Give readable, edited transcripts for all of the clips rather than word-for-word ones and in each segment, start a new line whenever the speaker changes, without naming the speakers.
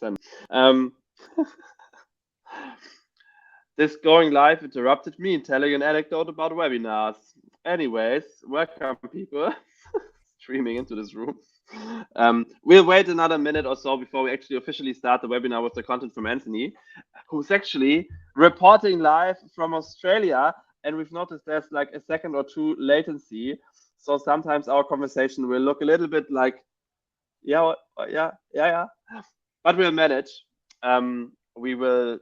100%. This going live interrupted me in telling an anecdote about webinars. Anyways, welcome people streaming into this room. We'll wait another minute or so before we actually officially start the webinar with the content from Anthony, who's actually reporting live from Australia. And we've noticed there's like a second or two latency. So sometimes our conversation will look a little bit like, yeah, but we'll manage. We will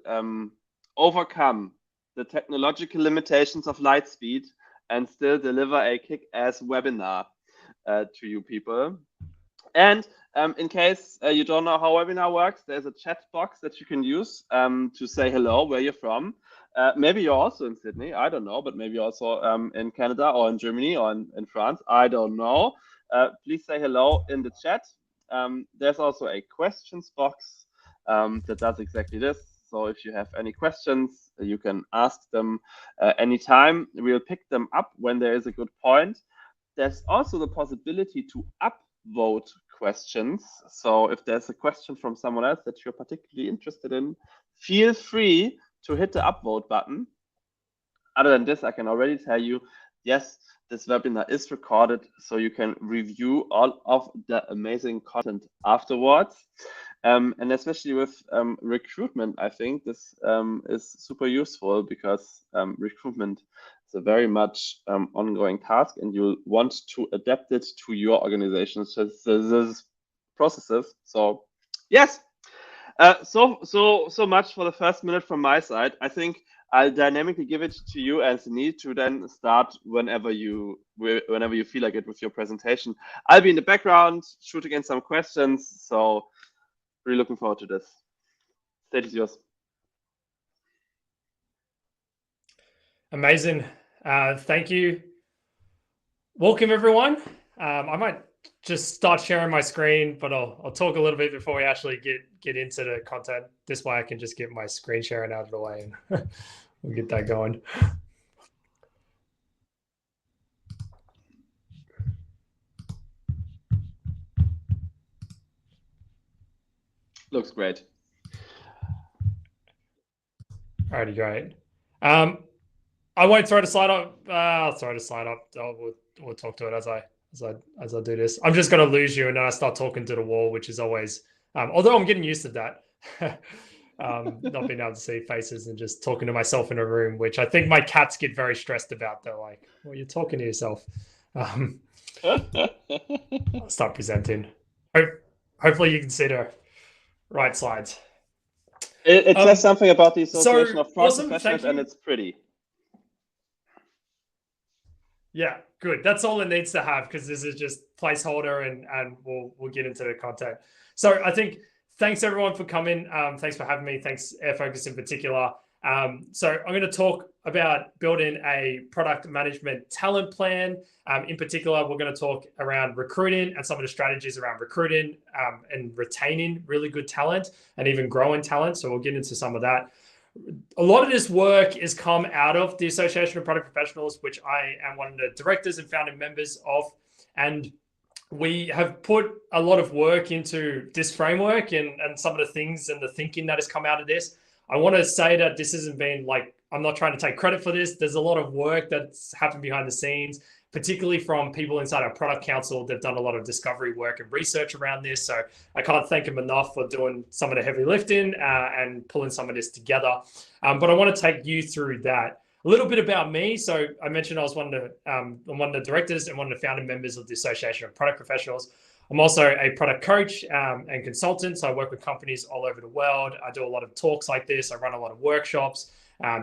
overcome the technological limitations of light speed and still deliver a kick-ass webinar to you people. And in case you don't know how webinar works, there's a chat box that you can use to say hello, where you're from. Maybe you're also in Sydney, I don't know, but maybe also in Canada or in Germany or in France, I don't know. Please say hello in the chat. There's also a questions box that does exactly this. So if you have any questions, you can ask them anytime. We'll pick them up when there is a good point. There's also the possibility to upvote questions. So if there's a question from someone else that you're particularly interested in, feel free to hit the upvote button. Other than this, I can already tell you, yes, this webinar is recorded, so you can review all of the amazing content afterwards. And especially with recruitment, I think this is super useful because recruitment is a very much ongoing task, and you'll want to adapt it to your organization's processes. So yes, so much for the first minute from my side. I think I'll dynamically give it to you, Anthony, to then start whenever you feel like it with your presentation. I'll be in the background shooting in some questions. So really looking forward to this. Stage is yours.
Amazing. Thank you. Welcome, everyone. I might just start sharing my screen, but I'll talk a little bit before we actually get into the content. This way I can just get my screen sharing out of the way and we'll get that going.
Looks great.
Alrighty, great. I won't throw the slide up. I'll throw the slide up. We'll talk to it as I do this. I'm just going to lose you, and then I start talking to the wall, which is always. Although I'm getting used to that, not being able to see faces and just talking to myself in a room, which I think my cats get very stressed about. They're like, "Well, you're talking to yourself." I'll start presenting. Hopefully, you can see the right slides.
It says something about the Association of Product
awesome,
Professionals, and it's pretty.
Yeah, good. That's all it needs to have, because this is just placeholder, and we'll get into the content. So I think thanks everyone for coming. Thanks for having me. Thanks Airfocus in particular. So I'm going to talk about building a product management talent plan. In particular, we're going to talk around recruiting and some of the strategies around recruiting and retaining really good talent and even growing talent. So we'll get into some of that. A lot of this work has come out of the Association of Product Professionals, which I am one of the directors and founding members of. And we have put a lot of work into this framework and some of the things and the thinking that has come out of this. I want to say that this hasn't been like, I'm not trying to take credit for this. There's a lot of work that's happened behind the scenes, particularly from people inside our product council. They've done a lot of discovery work and research around this. So I can't thank them enough for doing some of the heavy lifting and pulling some of this together. But I want to take you through that. A little bit about me. So I mentioned I was I'm one of the directors and one of the founding members of the Association of Product Professionals. I'm also a product coach and consultant. So I work with companies all over the world. I do a lot of talks like this. I run a lot of workshops.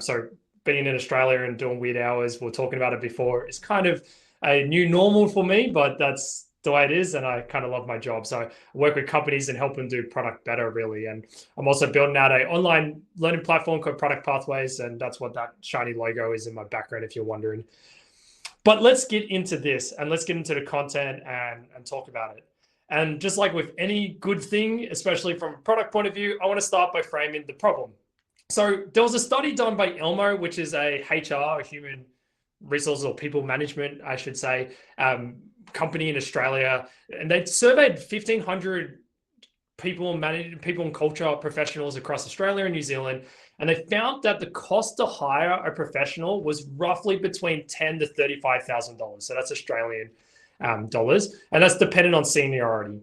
So being in Australia and doing weird hours, we were talking about it before, it's kind of a new normal for me, but that's the way it is. And I kind of love my job. So I work with companies and help them do product better, really. And I'm also building out an online learning platform called Product Pathways. And that's what that shiny logo is in my background, if you're wondering. But let's get into this and let's get into the content and talk about it. And just like with any good thing, especially from a product point of view, I want to start by framing the problem. So there was a study done by Elmo, which is a HR, a human resources or people management, I should say, company in Australia. And they surveyed 1,500 people and culture professionals across Australia and New Zealand, and they found that the cost to hire a professional was roughly between $10,000 to $35,000. So that's Australian dollars, and that's dependent on seniority.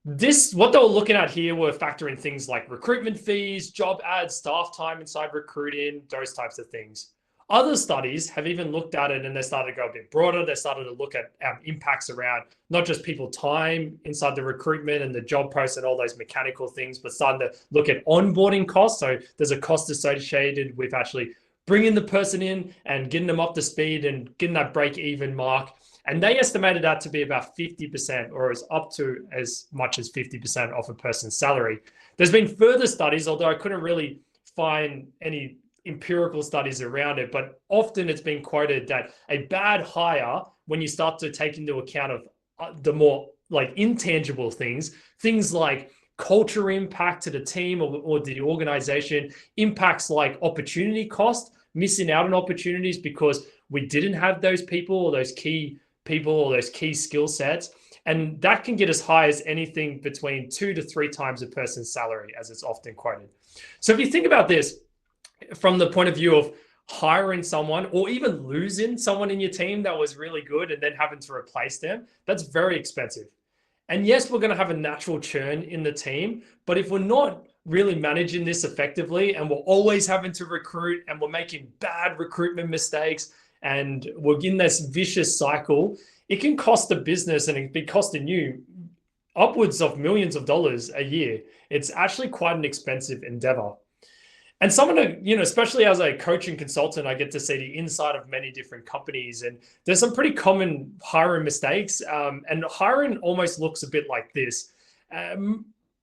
What they were looking at here were factoring things like recruitment fees, job ads, staff time inside recruiting, those types of things. Other studies have even looked at it, and they started to go a bit broader. They started to look at impacts around not just people time inside the recruitment and the job posts and all those mechanical things, but starting to look at onboarding costs. So there's a cost associated with actually bringing the person in and getting them up to speed and getting that break-even mark. And they estimated that to be about 50%, or as up to as much as 50% of a person's salary. There's been further studies, although I couldn't really find any empirical studies around it, but often it's been quoted that a bad hire, when you start to take into account of the more like intangible things like culture impact to the team or the organization, impacts like opportunity cost, missing out on opportunities because we didn't have those people or those key people or those key skill sets. And that can get as high as anything between 2 to 3 times a person's salary, as it's often quoted. So if you think about this from the point of view of hiring someone or even losing someone in your team that was really good and then having to replace them, that's very expensive. And yes, we're going to have a natural churn in the team, but if we're not really managing this effectively and we're always having to recruit and we're making bad recruitment mistakes and we're in this vicious cycle, it can cost the business and it can be costing you upwards of millions of dollars a year. It's actually quite an expensive endeavor. And someone, especially as a coach and consultant, I get to see the inside of many different companies, and there's some pretty common hiring mistakes. And hiring almost looks a bit like this.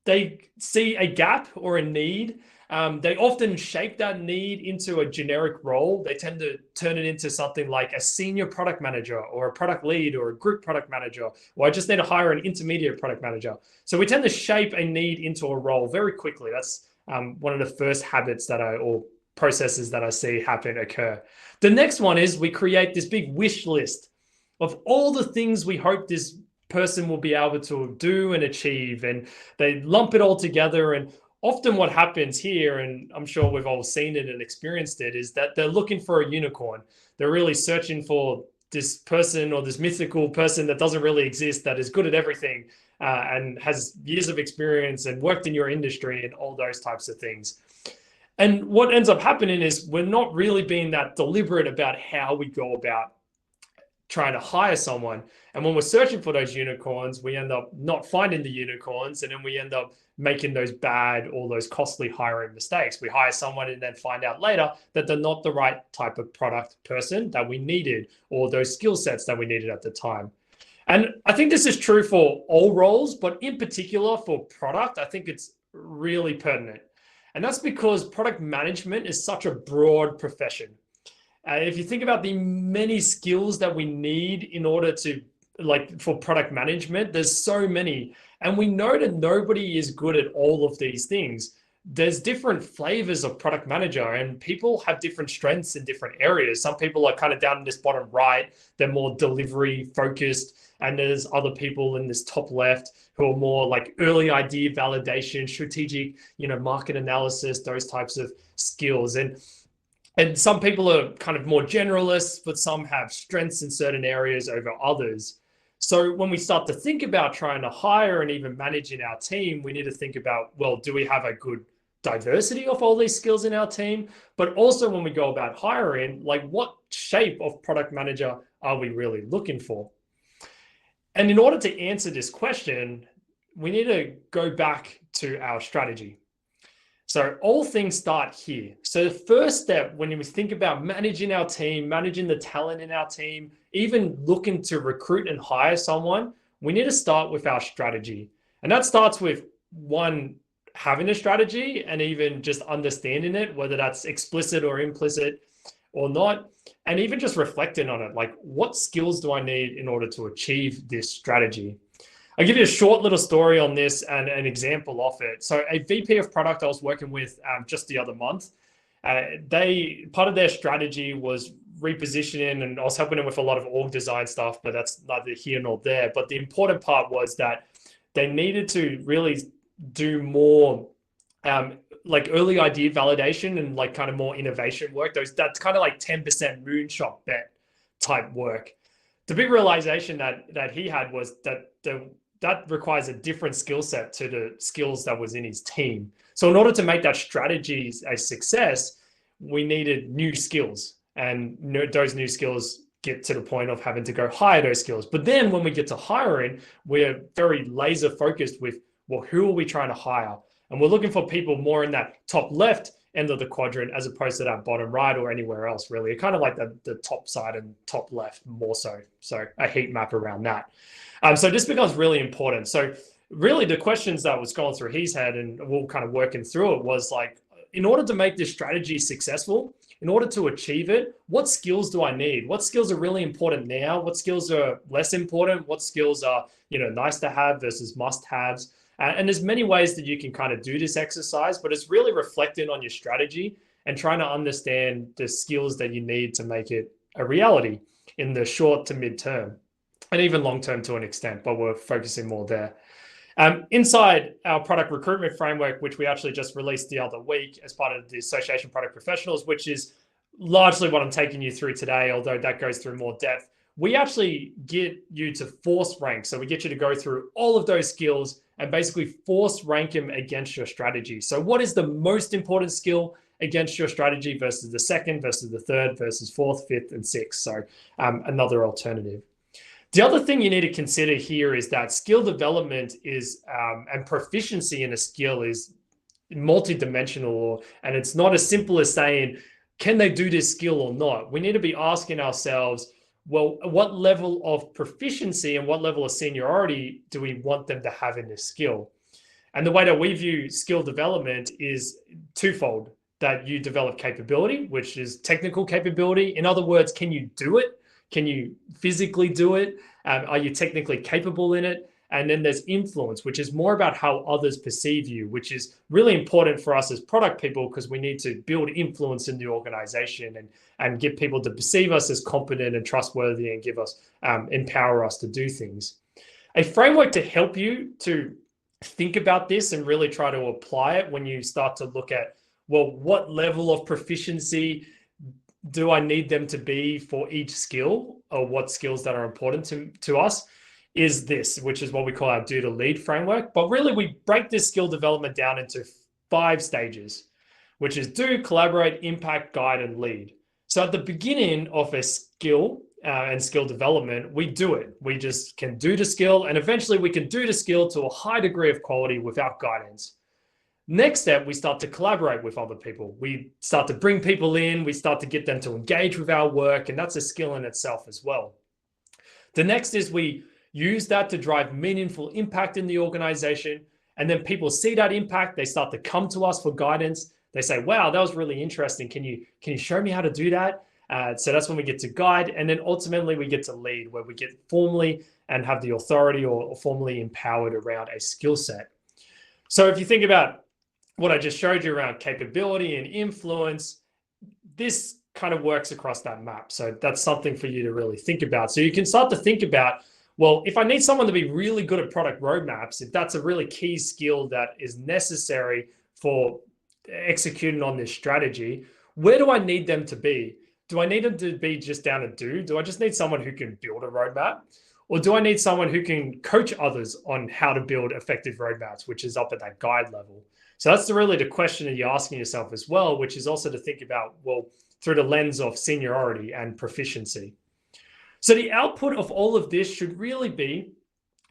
They see a gap or a need. They often shape that need into a generic role. They tend to turn it into something like a senior product manager or a product lead or a group product manager, or I just need to hire an intermediate product manager. So we tend to shape a need into a role very quickly. That's one of the first habits or processes that I see occur. The next one is we create this big wish list of all the things we hope this person will be able to do and achieve, and they lump it all together. And often what happens here, and I'm sure we've all seen it and experienced it, is that they're looking for a unicorn. They're really searching for this person or this mythical person that doesn't really exist, that is good at everything and has years of experience and worked in your industry and all those types of things. And what ends up happening is we're not really being that deliberate about how we go about trying to hire someone. And when we're searching for those unicorns, we end up not finding the unicorns, and then we end up making those bad or those costly hiring mistakes. We hire someone and then find out later that they're not the right type of product person that we needed, or those skill sets that we needed at the time. And I think this is true for all roles, but in particular for product, I think it's really pertinent. And that's because product management is such a broad profession. If you think about the many skills that we need in order to, for product management, there's so many. And we know that nobody is good at all of these things. There's different flavors of product manager, and people have different strengths in different areas. Some people are kind of down in this bottom right, they're more delivery focused. And there's other people in this top left who are more like early idea validation, strategic, market analysis, those types of skills. And some people are kind of more generalists, but some have strengths in certain areas over others. So when we start to think about trying to hire and even managing our team, we need to think about, well, do we have a good diversity of all these skills in our team? But also when we go about hiring, what shape of product manager are we really looking for? And in order to answer this question, we need to go back to our strategy. So all things start here. So the first step when we think about managing our team, managing the talent in our team, even looking to recruit and hire someone, we need to start with our strategy. And that starts with one, having a strategy and even just understanding it, whether that's explicit or implicit or not, and even just reflecting on it, what skills do I need in order to achieve this strategy? I'll give you a short little story on this and an example of it. So a VP of product I was working with just the other month, part of their strategy was repositioning, and I was helping them with a lot of org design stuff, but that's neither here nor there. But the important part was that they needed to really do more like early idea validation and like kind of more innovation work. That's kind of like 10% moonshot bet type work. The big realization that he had was that requires a different skill set to the skills that was in his team. So in order to make that strategy a success, we needed new skills, and those new skills get to the point of having to go hire those skills. But then when we get to hiring, we're very laser focused with, well, who are we trying to hire? And we're looking for people more in that top left end of the quadrant as opposed to that bottom right or anywhere else, really. Kind of like the top side and top left more so. So a heat map around that. So this becomes really important. So really the questions that was going through his head, and we're kind of working through it, was like, in order to make this strategy successful, in order to achieve it, what skills do I need? What skills are really important now? What skills are less important? What skills are, nice to have versus must haves? And there's many ways that you can kind of do this exercise, but it's really reflecting on your strategy and trying to understand the skills that you need to make it a reality in the short to mid-term, and even long-term to an extent, but we're focusing more there. Inside our product recruitment framework, which we actually just released the other week as part of the Association Product Professionals, which is largely what I'm taking you through today, although that goes through more depth, we actually get you to force rank. So we get you to go through all of those skills and basically force rank them against your strategy. So what is the most important skill against your strategy versus the second, versus the third, versus fourth, fifth, and sixth? So another alternative. The other thing you need to consider here is that skill development is and proficiency in a skill is multidimensional, and it's not as simple as saying, can they do this skill or not? We need to be asking ourselves, well, what level of proficiency and what level of seniority do we want them to have in this skill? And the way that we view skill development is twofold: that you develop capability, which is technical capability. In other words, can you do it? Can you physically do it? Are you technically capable in it? And then there's influence, which is more about how others perceive you, which is really important for us as product people, because we need to build influence in the organization and get people to perceive us as competent and trustworthy and give us, empower us to do things. A framework to help you to think about this and really try to apply it when you start to look at, well, what level of proficiency do I need them to be for each skill, or what skills that are important to us, is this, which is what we call our do to lead framework. But really we break this skill development down into 5 stages, which is do, collaborate, impact, guide, and lead. So at the beginning of a skill and skill development, we do it. We just can do the skill, and eventually we can do the skill to a high degree of quality without guidance. Next step, we start to collaborate with other people. We start to bring people in, we start to get them to engage with our work, and that's a skill in itself as well. The next is we use that to drive meaningful impact in the organization, and then people see that impact, they start to come to us for guidance. They say, wow, that was really interesting. Can you show me how to do that? So that's when we get to guide, and then ultimately we get to lead, where we get formally and have the authority or formally empowered around a skill set. So if you think about what I just showed you around capability and influence, this kind of works across that map. So that's something for you to really think about. So you can start to think about, well, if I need someone to be really good at product roadmaps, if that's a really key skill that is necessary for executing on this strategy, where do I need them to be? Do I need them to be just down a do? Do I just need someone who can build a roadmap? Or do I need someone who can coach others on how to build effective roadmaps, which is up at that guide level? So that's really the question that you're asking yourself as well, which is also to think about, well, through the lens of seniority and proficiency. So the output of all of this should really be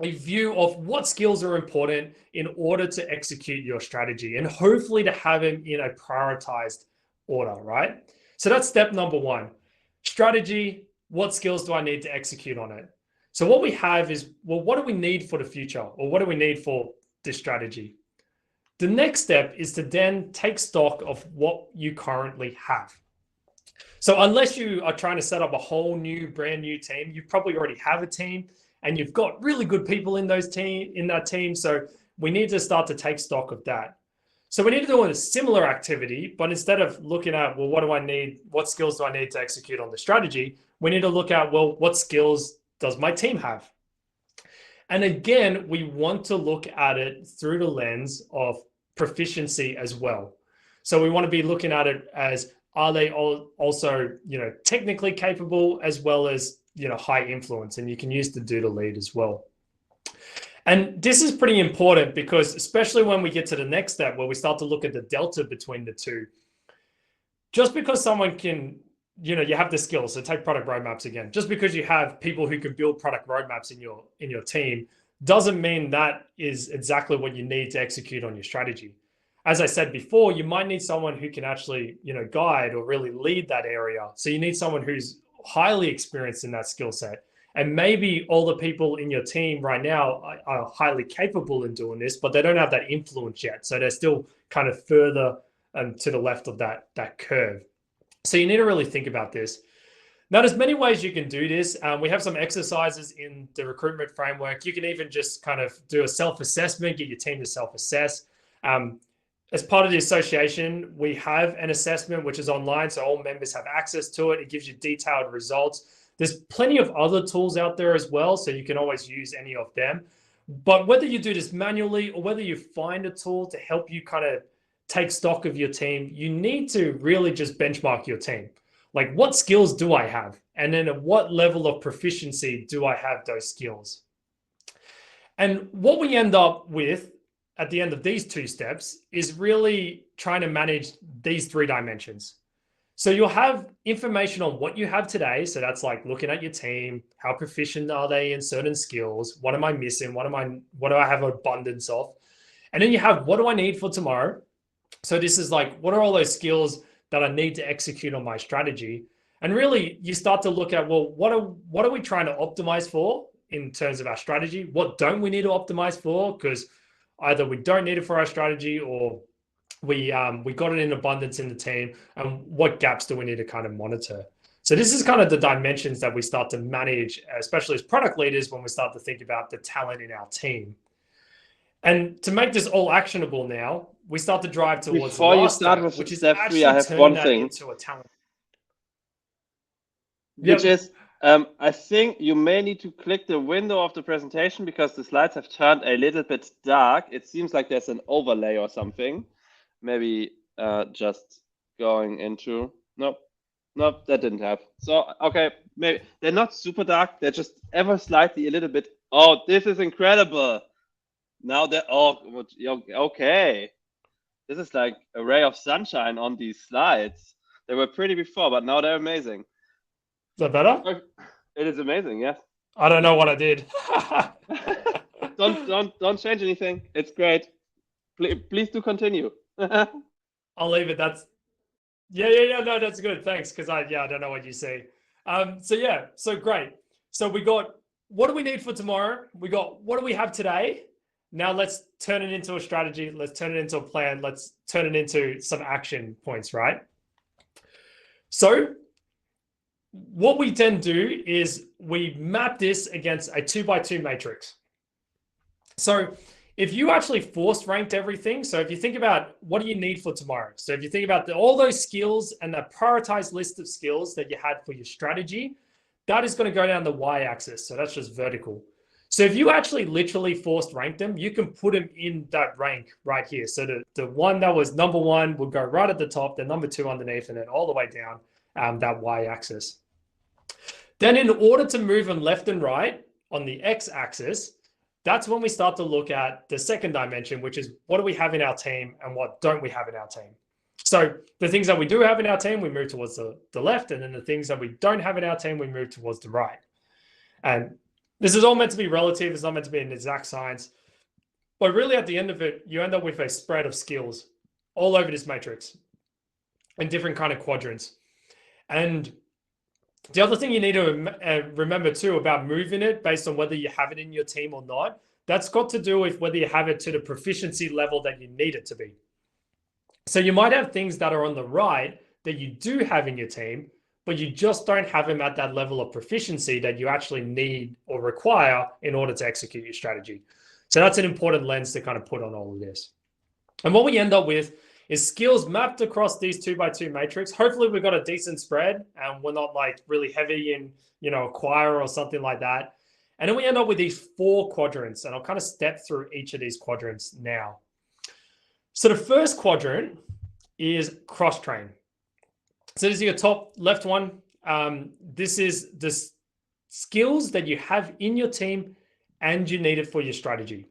a view of what skills are important in order to execute your strategy, and hopefully to have them in a prioritized order, right? So that's step number 1. Strategy, what skills do I need to execute on it? So what we have is, well, what do we need for the future? Or what do we need for this strategy? The next step is to then take stock of what you currently have. So unless you are trying to set up a whole new, brand new team, you probably already have a team and you've got really good people in that team. So we need to start to take stock of that. So we need to do a similar activity, but instead of looking at, well, what do I need? What skills do I need to execute on the strategy? We need to look at, well, what skills does my team have? And again, we want to look at it through the lens of proficiency as well. So we want to be looking at it as, are they also, technically capable as well as, high influence? And you can use the do to lead as well. And this is pretty important because especially when we get to the next step where we start to look at the delta between the two, just because someone can, you have the skills. So take product roadmaps again. Just because you have people who can build product roadmaps in your team doesn't mean that is exactly what you need to execute on your strategy. As I said before, you might need someone who can actually, guide or really lead that area. So you need someone who's highly experienced in that skill set. And maybe all the people in your team right now are highly capable in doing this, but they don't have that influence yet. So they're still kind of further to the left of that curve. So you need to really think about this. Now, there's many ways you can do this. We have some exercises in the recruitment framework. You can even just kind of do a self-assessment, get your team to self-assess. As part of the association, we have an assessment which is online, so all members have access to it. It gives you detailed results. There's plenty of other tools out there as well, so you can always use any of them. But whether you do this manually or whether you find a tool to help you kind of take stock of your team, you need to really just benchmark your team. Like, what skills do I have? And then at what level of proficiency do I have those skills? And what we end up with at the end of these two steps is really trying to manage these three dimensions. So you'll have information on what you have today. So that's like looking at your team, how proficient are they in certain skills? What am I missing? What do I have abundance of? And then you have, what do I need for tomorrow? So this is like, what are all those skills that I need to execute on my strategy? And really you start to look at, well, what are we trying to optimize for in terms of our strategy? What don't we need to optimize for? Because either we don't need it for our strategy or we got it in abundance in the team, and what gaps do we need to kind of monitor? So this is kind of the dimensions that we start to manage, especially as product leaders, when we start to think about the talent in our team. And to make this all actionable now, we start to drive towards
Before
the
you
last
start
step,
with
which is
step
actually
3, I have
turning
one
that
thing,
into a talent.
which is I think you may need to click the window of the presentation because the slides have turned a little bit dark. It seems like there's an overlay or something. Maybe just going into, nope, that didn't have. So, okay, maybe they're not super dark. They're just ever slightly a little bit. Oh, this is incredible. Now they're, oh, okay. This is like a ray of sunshine on these slides. They were pretty before, but now they're amazing.
Is that better?
It is amazing, yes.
I don't know what I did.
Don't change anything. It's great. Please do continue.
I'll leave it. Yeah. No, that's good. Thanks. Because I don't know what you see. So great. So we got, what do we need for tomorrow? We got, what do we have today? Now let's turn it into a strategy. Let's turn it into a plan. Let's turn it into some action points, right? So what we then do is we map this against a 2x2 matrix. So if you actually force ranked everything, so if you think about what do you need for tomorrow? So if you think about all those skills and the prioritized list of skills that you had for your strategy, that is going to go down the y-axis. So that's just vertical. So if you actually literally forced rank them, you can put them in that rank right here. So the one that was number 1 would go right at the top, the number 2 underneath, and then all the way down that y-axis. Then in order to move them left and right on the x-axis, that's when we start to look at the second dimension, which is what do we have in our team and what don't we have in our team? So the things that we do have in our team, we move towards the left, and then the things that we don't have in our team, we move towards the right. And this is all meant to be relative. It's not meant to be an exact science. But really at the end of it, you end up with a spread of skills all over this matrix in different kind of quadrants. And the other thing you need to remember too about moving it based on whether you have it in your team or not, that's got to do with whether you have it to the proficiency level that you need it to be. So you might have things that are on the right that you do have in your team, but you just don't have them at that level of proficiency that you actually need or require in order to execute your strategy. So that's an important lens to kind of put on all of this. And what we end up with is skills mapped across these 2x2 matrix. Hopefully we've got a decent spread and we're not like really heavy in, acquire or something like that. And then we end up with these 4 quadrants, and I'll kind of step through each of these quadrants now. So the first quadrant is cross-train. So this is your top left one. This is the skills that you have in your team and you need it for your strategy.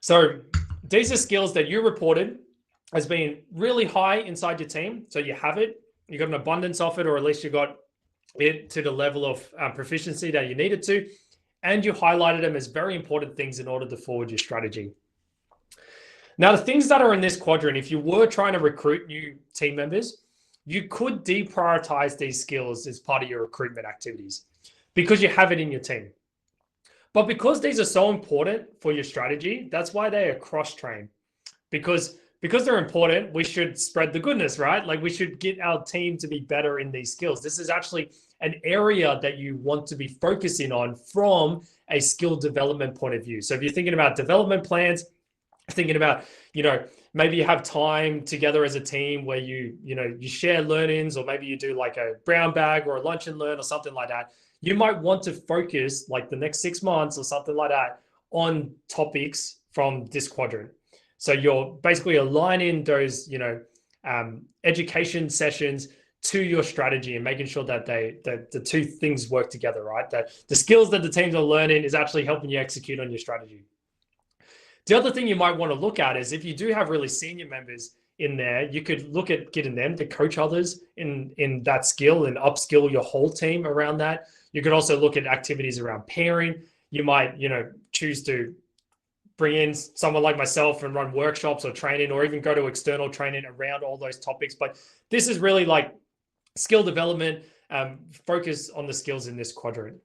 So these are skills that you reported as being really high inside your team. So you have it, you got an abundance of it, or at least you got it to the level of proficiency that you needed to, and you highlighted them as very important things in order to forward your strategy. Now, the things that are in this quadrant, if you were trying to recruit new team members, you could deprioritize these skills as part of your recruitment activities because you have it in your team. But because these are so important for your strategy, that's why they are cross-trained. Because they're important, we should spread the goodness, right? Like we should get our team to be better in these skills. This is actually an area that you want to be focusing on from a skill development point of view. So if you're thinking about development plans, thinking about, maybe you have time together as a team where you share learnings, or maybe you do like a brown bag or a lunch and learn or something like that. You might want to focus like the next 6 months or something like that on topics from this quadrant. So you're basically aligning those, education sessions to your strategy and making sure that the two things work together, right? That the skills that the teams are learning is actually helping you execute on your strategy. The other thing you might want to look at is if you do have really senior members in there, you could look at getting them to coach others in that skill and upskill your whole team around that. You could also look at activities around pairing. You might, choose to bring in someone like myself and run workshops or training, or even go to external training around all those topics. But this is really like skill development, focus on the skills in this quadrant.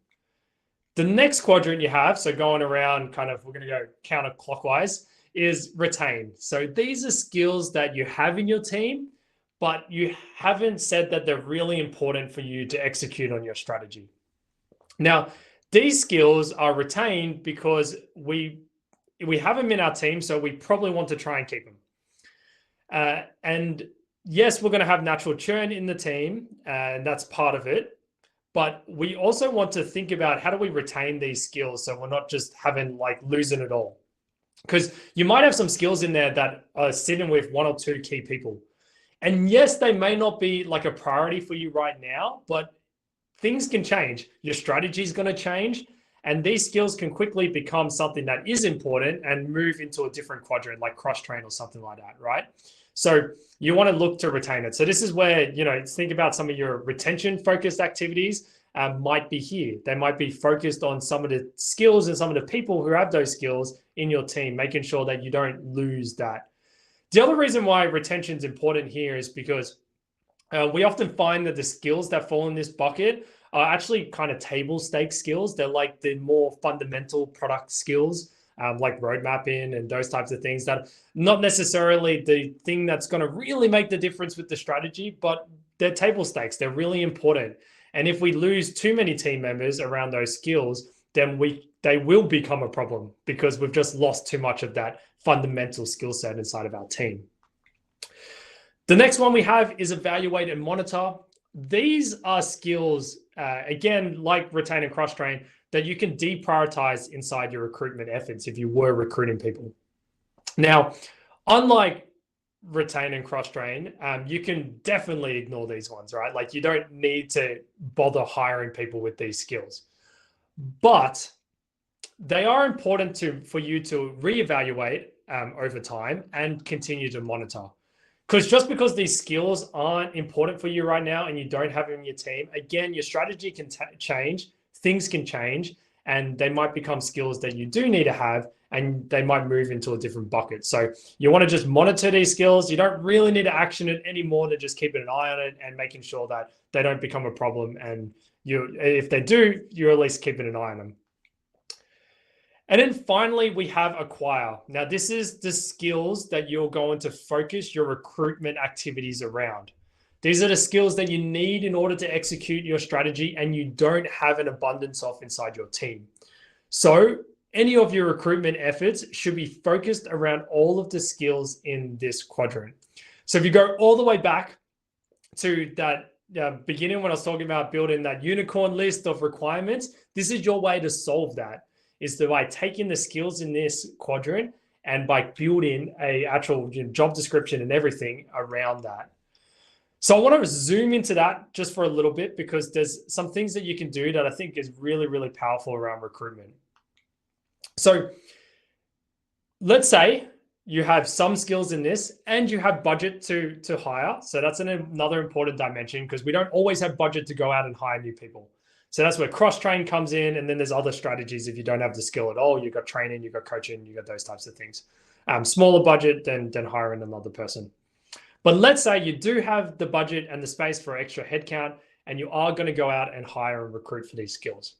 The next quadrant you have, so going around kind of, we're going to go counterclockwise, is retain. So these are skills that you have in your team, but you haven't said that they're really important for you to execute on your strategy. Now, these skills are retained because we have them in our team, so we probably want to try and keep them. And yes, we're going to have natural churn in the team, and that's part of it. But we also want to think about how do we retain these skills so we're not just losing it all. Because you might have some skills in there that are sitting with 1 or 2 key people. And yes, they may not be like a priority for you right now, but things can change. Your strategy is going to change. And these skills can quickly become something that is important and move into a different quadrant, like cross-train or something like that, right? So you want to look to retain it. So this is where, think about some of your retention-focused activities might be here. They might be focused on some of the skills and some of the people who have those skills in your team, making sure that you don't lose that. The other reason why retention is important here is because we often find that the skills that fall in this bucket are actually kind of table stakes skills. They're like the more fundamental product skills, like road mapping and those types of things that not necessarily the thing that's going to really make the difference with the strategy, but they're table stakes. They're really important. And if we lose too many team members around those skills, then they will become a problem because we've just lost too much of that fundamental skill set inside of our team. The next one we have is evaluate and monitor. These are skills, again, like retain and cross-train, that you can deprioritize inside your recruitment efforts if you were recruiting people. Now, unlike retain and cross-train, you can definitely ignore these ones, right? Like you don't need to bother hiring people with these skills. But they are important for you to reevaluate over time and continue to monitor. Because just because these skills aren't important for you right now and you don't have them in your team, again, your strategy can change, things can change, and they might become skills that you do need to have, and they might move into a different bucket. So you want to just monitor these skills. You don't really need to action it anymore than just keeping an eye on it and making sure that they don't become a problem. And if they do, you're at least keeping an eye on them. And then finally, we have acquire. Now, this is the skills that you're going to focus your recruitment activities around. These are the skills that you need in order to execute your strategy and you don't have an abundance of inside your team. So any of your recruitment efforts should be focused around all of the skills in this quadrant. So if you go all the way back to that beginning when I was talking about building that unicorn list of requirements, this is your way to solve that, is by taking the skills in this quadrant and by building a actual job description and everything around that. So I want to zoom into that just for a little bit, because there's some things that you can do that I think is really, really powerful around recruitment. So let's say you have some skills in this and you have budget to hire. So that's another important dimension, because we don't always have budget to go out and hire new people. So that's where cross-train comes in. And then there's other strategies. If you don't have the skill at all, you've got training, you've got coaching, you've got those types of things. Smaller budget than hiring another person. But let's say you do have the budget and the space for extra headcount, and you are going to go out and hire and recruit for these skills.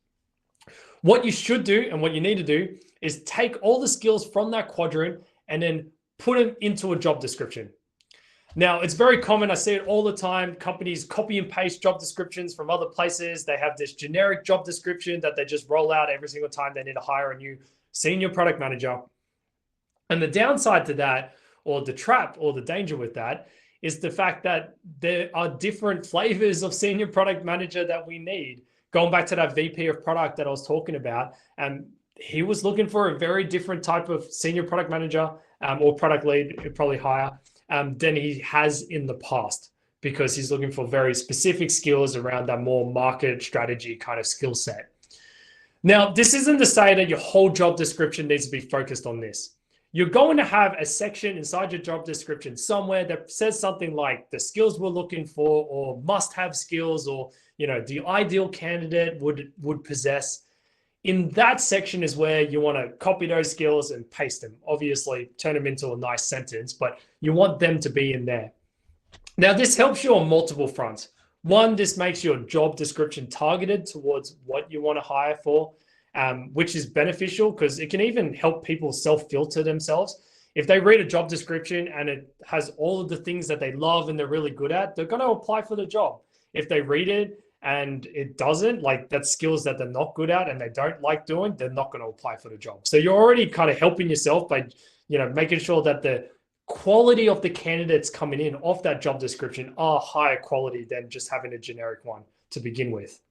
What you should do and what you need to do is take all the skills from that quadrant and then put them into a job description. Now, it's very common. I see it all the time. Companies copy and paste job descriptions from other places. They have this generic job description that they just roll out every single time they need to hire a new senior product manager. And the downside to that, or the trap or the danger with that, is the fact that there are different flavors of senior product manager that we need. Going back to that VP of product that I was talking about, he was looking for a very different type of senior product manager or product lead, probably higher, than he has in the past, because he's looking for very specific skills around that more market strategy kind of skill set. Now, this isn't to say that your whole job description needs to be focused on this. You're going to have a section inside your job description somewhere that says something like the skills we're looking for, or must-have skills, or the ideal candidate would possess. In that section is where you want to copy those skills and paste them. Obviously, turn them into a nice sentence, but you want them to be in there. Now, this helps you on multiple fronts. One, this makes your job description targeted towards what you want to hire for. Which is beneficial, because it can even help people self-filter themselves. If they read a job description and it has all of the things that they love and they're really good at, they're going to apply for the job. If they read it and it doesn't, like that's skills that they're not good at and they don't like doing, they're not going to apply for the job. So you're already kind of helping yourself by, making sure that the quality of the candidates coming in off that job description are higher quality than just having a generic one to begin with.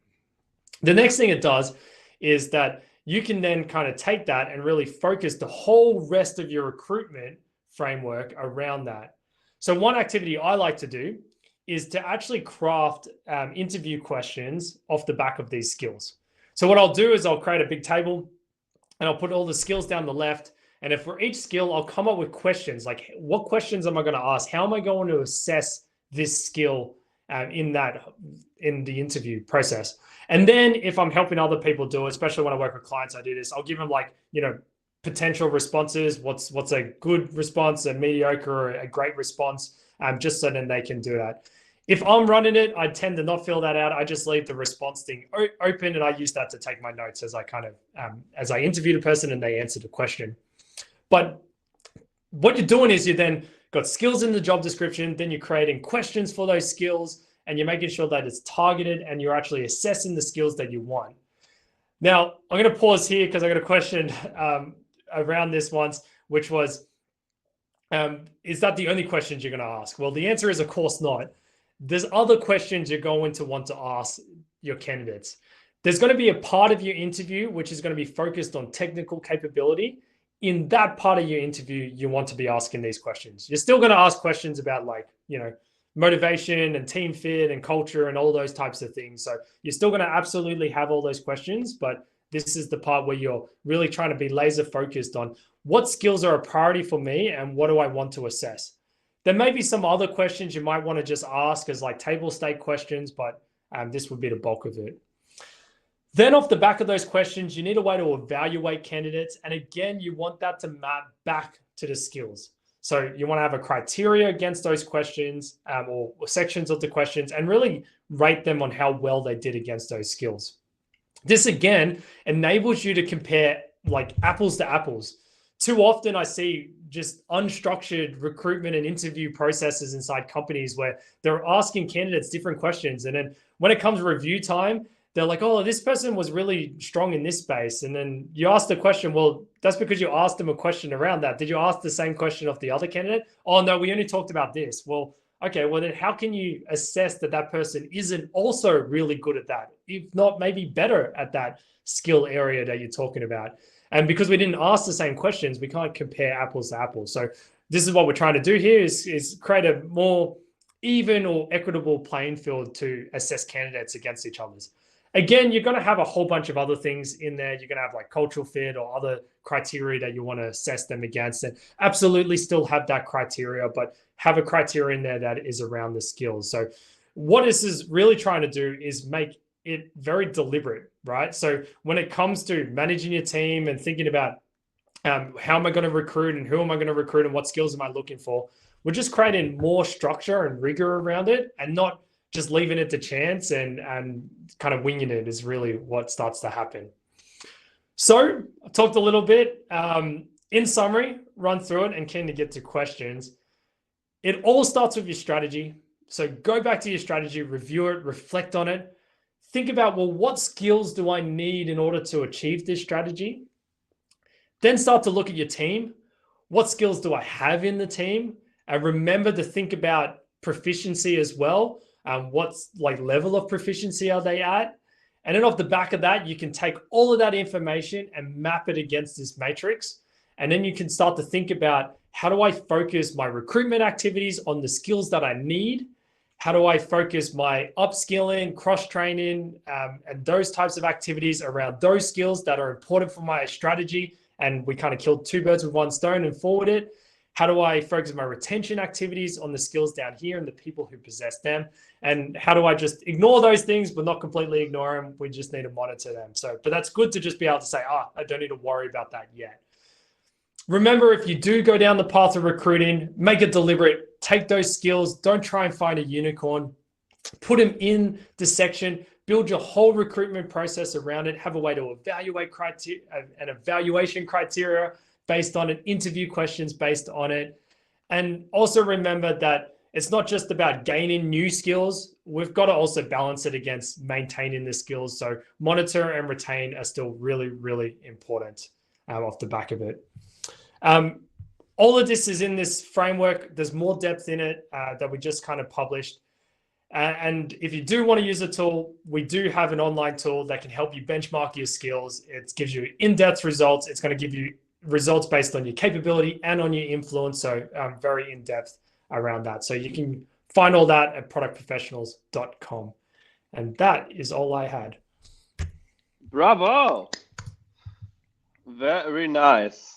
The next thing it does is that you can then kind of take that and really focus the whole rest of your recruitment framework around that. So one activity I like to do is to actually craft interview questions off the back of these skills. So what I'll do is I'll create a big table and I'll put all the skills down the left. And if for each skill, I'll come up with questions like, what questions am I going to ask? How am I going to assess this skill in the interview process? And then if I'm helping other people do it, especially when I work with clients, I do this, I'll give them potential responses. What's a good response, a mediocre, or a great response, just so then they can do that. If I'm running it, I tend to not fill that out. I just leave the response thing open, and I use that to take my notes as I as I interview the person and they answer the question. But what you're doing is you then got skills in the job description, then you're creating questions for those skills, and you're making sure that it's targeted and you're actually assessing the skills that you want. Now, I'm going to pause here because I got a question around this once, which was, is that the only questions you're going to ask? Well, the answer is, of course not. There's other questions you're going to want to ask your candidates. There's going to be a part of your interview which is going to be focused on technical capability. In that part of your interview, you want to be asking these questions. You're still going to ask questions about motivation and team fit and culture and all those types of things. So you're still going to absolutely have all those questions, but this is the part where you're really trying to be laser focused on what skills are a priority for me and what do I want to assess. There may be some other questions you might want to just ask as table stake questions, but this would be the bulk of it. Then off the back of those questions, you need a way to evaluate candidates. And again, you want that to map back to the skills. So you want to have a criteria against those questions or sections of the questions and really rate them on how well they did against those skills. This, again, enables you to compare apples to apples. Too often I see just unstructured recruitment and interview processes inside companies where they're asking candidates different questions. And then when it comes to review time, they're like, oh, this person was really strong in this space. And then you ask the question, well, that's because you asked them a question around that. Did you ask the same question of the other candidate? Oh, no, we only talked about this. Well, Okay, well then how can you assess that that person isn't also really good at that, if not maybe better at that skill area that you're talking about? And because we didn't ask the same questions, we can't compare apples to apples. So this is what we're trying to do here is create a more even or equitable playing field to assess candidates against each other's. Again, you're going to have a whole bunch of other things in there. You're going to have like cultural fit or other criteria that you want to assess them against, and absolutely still have that criteria, but have a criteria in there that is around the skills. So what this is really trying to do is make it very deliberate, right? So when it comes to managing your team and thinking about how am I going to recruit and who am I going to recruit and what skills am I looking for, we're just creating more structure and rigor around it, and not just leaving it to chance and kind of winging it is really what starts to happen. So I talked a little bit. In summary, run through it and keen to get to questions. It all starts with your strategy. So go back to your strategy, review it, reflect on it. Think about, well, what skills do I need in order to achieve this strategy? Then start to look at your team. What skills do I have in the team? And remember to think about proficiency as well. What's like level of proficiency are they at? And then off the back of that, you can take all of that information and map it against this matrix. And then you can start to think about, how do I focus my recruitment activities on the skills that I need? How do I focus my upskilling, cross-training, and those types of activities around those skills that are important for my strategy? And we kind of killed two birds with one stone and forward it. How do I focus my retention activities on the skills down here and the people who possess them? And how do I just ignore those things, but not completely ignore them? We just need to monitor them. So, but that's good to just be able to say, I don't need to worry about that yet. Remember, if you do go down the path of recruiting, make it deliberate, take those skills, don't try and find a unicorn, put them in the section, build your whole recruitment process around it, have a way to evaluate an evaluation criteria based on it, interview questions based on it. And also remember that it's not just about gaining new skills. We've got to also balance it against maintaining the skills. So monitor and retain are still really, really important off the back of it. All of this is in this framework. There's more depth in it that we just kind of published. And if you do want to use a tool, we do have an online tool that can help you benchmark your skills. It gives you in-depth results. It's going to give you results based on your capability and on your influence. So very in-depth around that. So you can find all that at productprofessionals.com. And that is all I had.
Bravo. Very nice.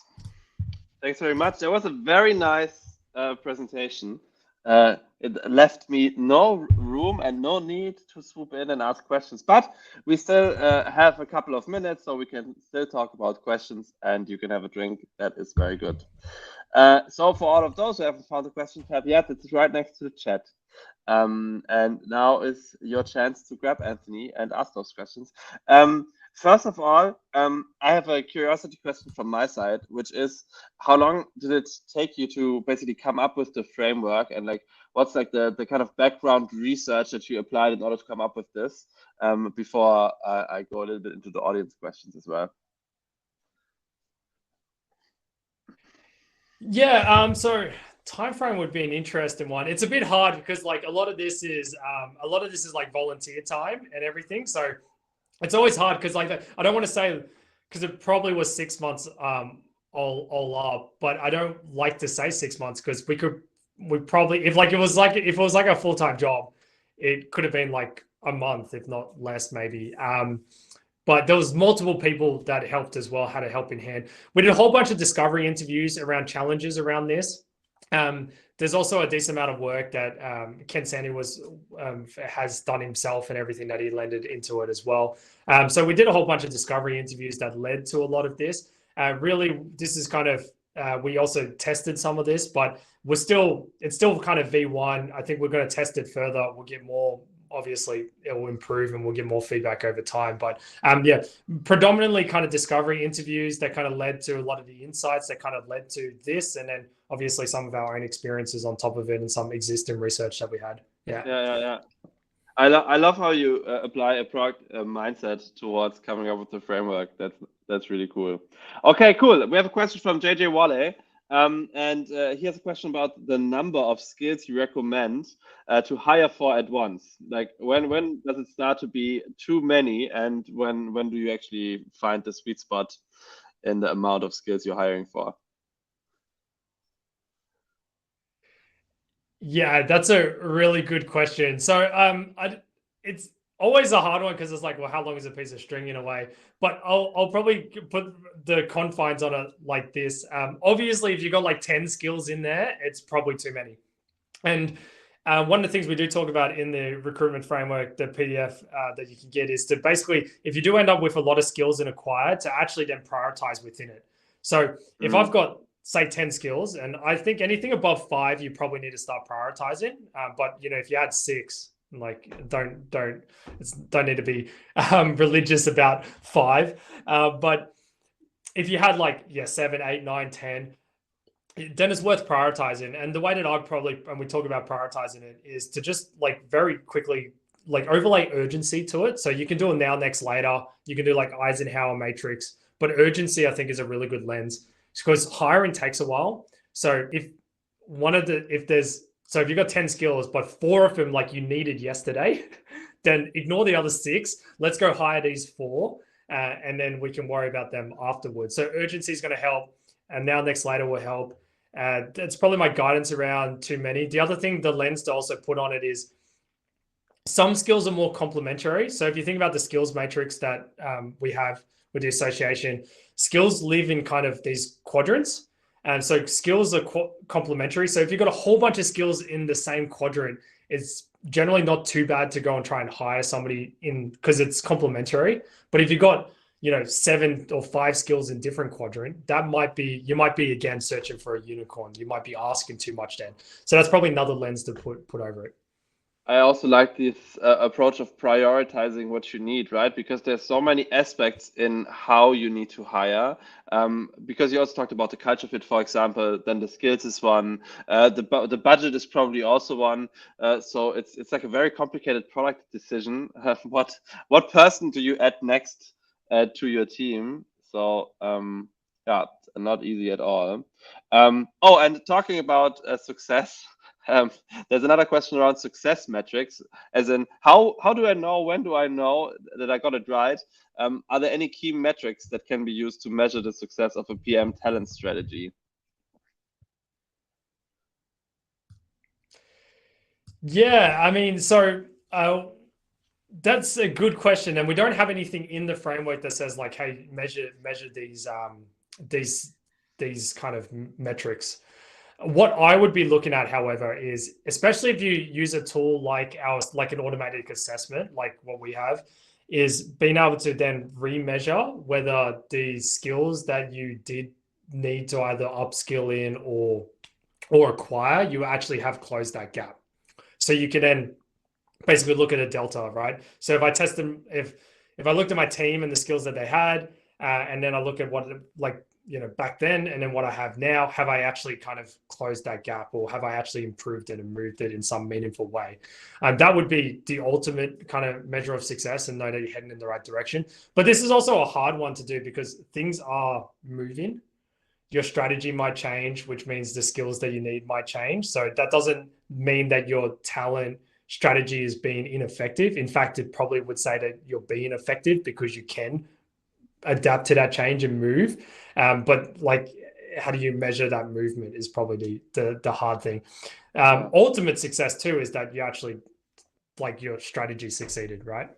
Thanks very much. That was a very nice presentation. It left me no room and no need to swoop in and ask questions, but we still have a couple of minutes, so we can still talk about questions and you can have a drink. That is very good. So for all of those who haven't found the question tab yet, it's right next to the chat. And now is your chance to grab Anthony and ask those questions. First of all, I have a curiosity question from my side, which is, how long did it take you to basically come up with the framework, and like what's like the kind of background research that you applied in order to come up with this? Before I go a little bit into the audience questions as well.
Yeah, so time frame would be an interesting one. It's a bit hard because like a lot of this is like volunteer time and everything. So it's always hard because like I don't want to say, because it probably was 6 months all up, but I don't like to say 6 months because we probably, if it was like a full-time job, it could have been like a month, if not less maybe. But there was multiple people that helped as well, had a helping hand. We did a whole bunch of discovery interviews around challenges around this. There's also a decent amount of work that Ken Sandy has done himself and everything that he lended into it as well. So we did a whole bunch of discovery interviews that led to a lot of this. Really, this is kind of, we also tested some of this, but it's still kind of V1. I think we're going to test it further. We'll get more, obviously it will improve and we'll get more feedback over time. But yeah, predominantly kind of discovery interviews that kind of led to a lot of the insights that kind of led to this. And then obviously some of our own experiences on top of it and some existing research that we had.
Yeah. I love how you apply a product mindset towards coming up with the framework. That's really cool. Okay, cool. We have a question from JJ Wale. And here's a question about the number of skills you recommend to hire for at once. Like when does it start to be too many, and when do you actually find the sweet spot in the amount of skills you're hiring for?
Yeah, that's a really good question. So, it's always a hard one because it's like, well, how long is a piece of string in a way? But I'll probably put the confines on it like this. Obviously, if you've got like 10 skills in there, it's probably too many. And one of the things we do talk about in the recruitment framework, the PDF that you can get, is to basically, if you do end up with a lot of skills in acquire, to actually then prioritize within it. So if I've got, say, 10 skills, and I think anything above 5, you probably need to start prioritizing. But if you add 6, like don't need to be religious about 5. But if you had like 7, 8, 9, 10, then it's worth prioritizing. And the way that I'd probably, and we talk about prioritizing it, is to just like very quickly like overlay urgency to it. So you can do a now, next, later. You can do like Eisenhower matrix, but urgency I think is a really good lens because hiring takes a while. So if you've got 10 skills, but 4 of them like you needed yesterday, then ignore the other 6. Let's go hire these 4, and then we can worry about them afterwards. So urgency is going to help, and now, next, later will help. That's probably my guidance around too many. The other thing, the lens to also put on it is some skills are more complementary. So if you think about the skills matrix that we have with the association, skills live in kind of these quadrants. And so skills are complementary. So if you've got a whole bunch of skills in the same quadrant, it's generally not too bad to go and try and hire somebody in, because it's complementary. But if you've got 7 or 5 skills in different quadrant, you might be again searching for a unicorn. You might be asking too much then. So that's probably another lens to put over it.
I also like this approach of prioritizing what you need, right? Because there's so many aspects in how you need to hire. Because you also talked about the culture fit, for example, then the skills is one. The budget is probably also one. So it's like a very complicated product decision. What person do you add next to your team? So yeah, not easy at all. Oh, and talking about success. There's another question around success metrics, as in how do I know, when do I know that I got it right? Are there any key metrics that can be used to measure the success of a PM talent strategy?
Yeah, I mean, so that's a good question, and we don't have anything in the framework that says like, hey, measure these kind of metrics. What I would be looking at, however, is especially if you use a tool like an automatic assessment, like what we have, is being able to then remeasure whether the skills that you did need to either upskill in or acquire, you actually have closed that gap. So you can then basically look at a delta, right? So if I test them, if I looked at my team and the skills that they had, and then I look at what back then and then what I have now, have I actually kind of closed that gap, or have I actually improved it and moved it in some meaningful way? That would be the ultimate kind of measure of success and know that you're heading in the right direction. But this is also a hard one to do because things are moving. Your strategy might change, which means the skills that you need might change. So that doesn't mean that your talent strategy is being ineffective. In fact, it probably would say that you're being effective because you can adapt to that change and move. But like, how do you measure that movement is probably the hard thing. Ultimate success too is that you actually, like, your strategy succeeded, right?